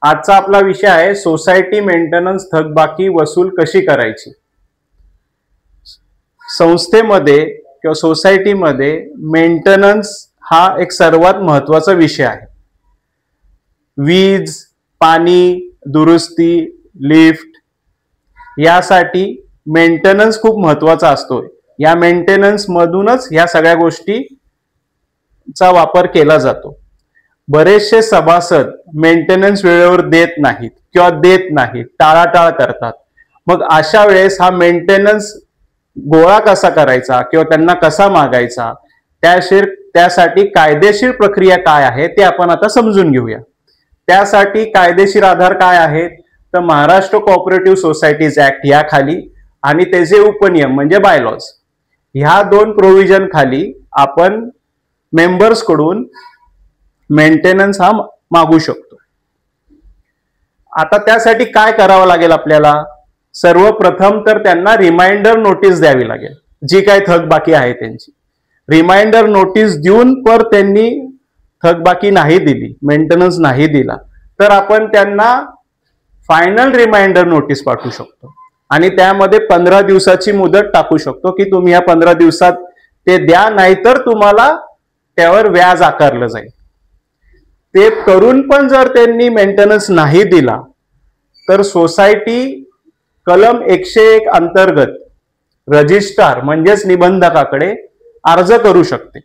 आजचा आपला विषय आहे सोसायटी मेंटेनन्स थकबाकी वसूल कशी करायची। संस्थेमध्ये किंवा सोसायटीमध्ये मेंटेनन्स हा एक सर्वात महत्त्वाचा विषय आहे। वीज, पाणी, दुरुस्ती, लिफ्ट यासाठी मेंटेनन्स खूप महत्त्वाचा असतो। या मेंटेनन्स मधूनच या सगळ्या गोष्टीचा वापर केला जातो। बरेचसे सभासद मेंटेनन्स वेळेवर देत नाहीत किंवा देत नाहीत, टाळाटाळ करतात। मग अशा वेळेस हा मेंटेनन्स गोळा कसा करायचा किंवा त्यांना कसा मागायचा, त्यासाठी कायदेशीर प्रक्रिया काय आहे ते आपण आता समजून घेऊया। त्यासाठी कायदेशीर आधार काय आहेत तर महाराष्ट्र कोऑपरेटिव्ह सोसायटीज ऍक्ट या खाली आणि त्याचे उपनियम म्हणजे बायलॉज, ह्या दोन प्रोव्हिजन खाली आपण मेंबर्स कडून मेंटेनन्स हा मागू शकतो। आता त्यासाठी काय करावं लागेल आपल्याला, सर्वप्रथम तर त्यांना रिमाइंडर नोटीस द्यावी लागेल। जी काही थकबाकी आहे त्यांची रिमाइंडर नोटीस देऊन पर त्यांनी थकबाकी नाही दिली, मेंटेनन्स नाही दिला, तर आपण त्यांना फायनल रिमाइंडर नोटीस पाठवू शकतो आणि त्यामध्ये 15 दिवसाची मुदत टाकू शकतो की तुम्ही या 15 दिवसात ते द्या, नाहीतर तुम्हाला त्यावर व्याज आकारलं जाईल। ते करून पण जर त्यांनी मेंटेनन्स नाही दिला तर सोसायटी कलम 101 अंतर्गत रजिस्ट्रार म्हणजेच निबंधकाकडे अर्ज करू शकते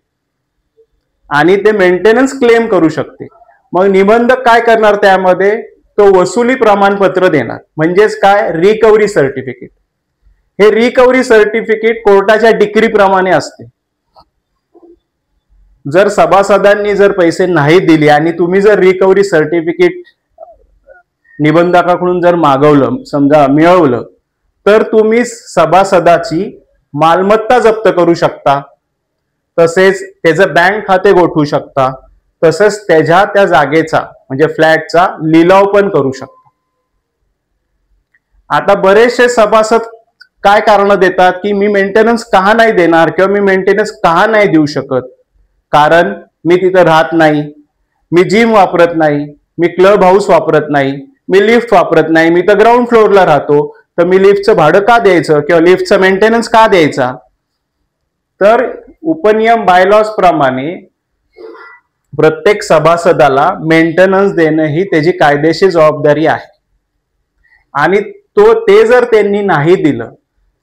आणि ते मेंटेनन्स क्लेम करू शकते। मग निबंधक काय करणार, त्यामध्ये तो वसुली प्रमाणपत्र देणार, म्हणजेच काय, रिकव्हरी सर्टिफिकेट। हे रिकव्हरी सर्टिफिकेट कोर्टाच्या डिक्री प्रमाणे असते। जर सभासदांनी जर पैसे नाही दिले आणि तुम्ही जर रिकव्हरी सर्टिफिकेट निबंधकाकडून जर मागवलं, समजा मिळवलं, तर तुम्ही सभासदाची मालमत्ता जप्त करू शकता, तसेच त्याचं बँक खाते गोठवू शकता, तसंच त्या जागेचा म्हणजे फ्लॅटचा लिलाव पण करू शकता। आता बरेचसे सभासद काय कारण देतात की मी मेंटेनन्स का नाही देणार किंवा मी मेंटेनन्स का नाही देऊ शकत, कारण मी तिथं राहत नाही, मी जिम वापरत नाही, मी क्लब हाऊस वापरत नाही, मी लिफ्ट वापरत नाही, मी तर ग्राउंड फ्लोअरला राहतो, तर मी लिफ्टचं भाडं का द्यायचं किंवा लिफ्टचं मेंटेनन्स का द्यायचा। तर उपनियम बायलॉज प्रमाणे प्रत्येक सभासदाला मेंटेनन्स देणं ही त्याची कायदेशीर जबाबदारी आहे आणि ते जर त्यांनी नाही दिलं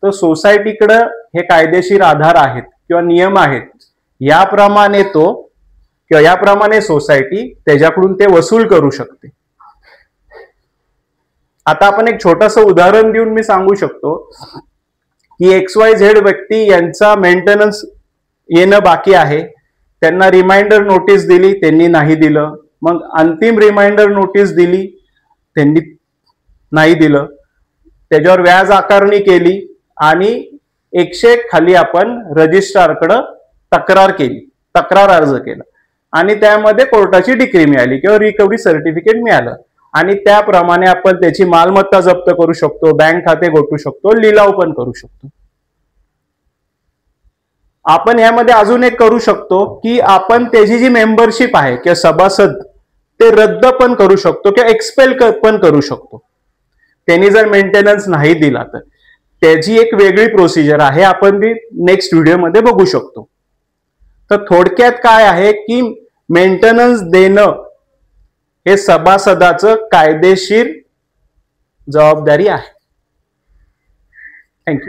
तर सोसायटीकडे हे कायदेशीर आधार आहेत किंवा नियम आहेत, याप्रमाणे सोसायटी त्याच्याकडून ते वसूल करू शकते। आता आपण एक छोटंसं उदाहरण देऊन मी सांगू शकतो की XYZ व्यक्ती यांचा मेंटेनन्स येणं बाकी आहे, त्यांना रिमाइंडर नोटीस दिली, त्यांनी नाही दिलं, मग अंतिम रिमाइंडर नोटीस दिली, त्यांनी नाही दिलं, त्याच्यावर व्याज आकारणी केली आणि 101 खाली आपण रजिस्ट्रारकडे तक्रार अर्ज केला आणि त्यामध्ये कोर्टाची डिक्री मिळाली किंवा रिकव्हरी सर्टिफिकेट मिळालं आणि त्याप्रमाणे आपण त्याची मालमत्ता जप्त करू शकतो, बँक खाते गोठवू शकतो, लिलाव पण करू शकतो। आपण यामध्ये अजून एक करू शकतो की आपण त्याची जी मेंबरशिप आहे किंवा सभासद ते रद्द पण करू शकतो किंवा एक्सपेल पण करू शकतो। त्यांनी जर मेंटेनन्स नाही दिला तर त्याची एक वेगळी प्रोसिजर आहे, आपण ती नेक्स्ट व्हिडिओमध्ये बघू शकतो। तर थोडक्यात काय आहे की मेंटेनन्स देणं हे सभासदाचं कायदेशीर जबाबदारी आहे। थँक्यू।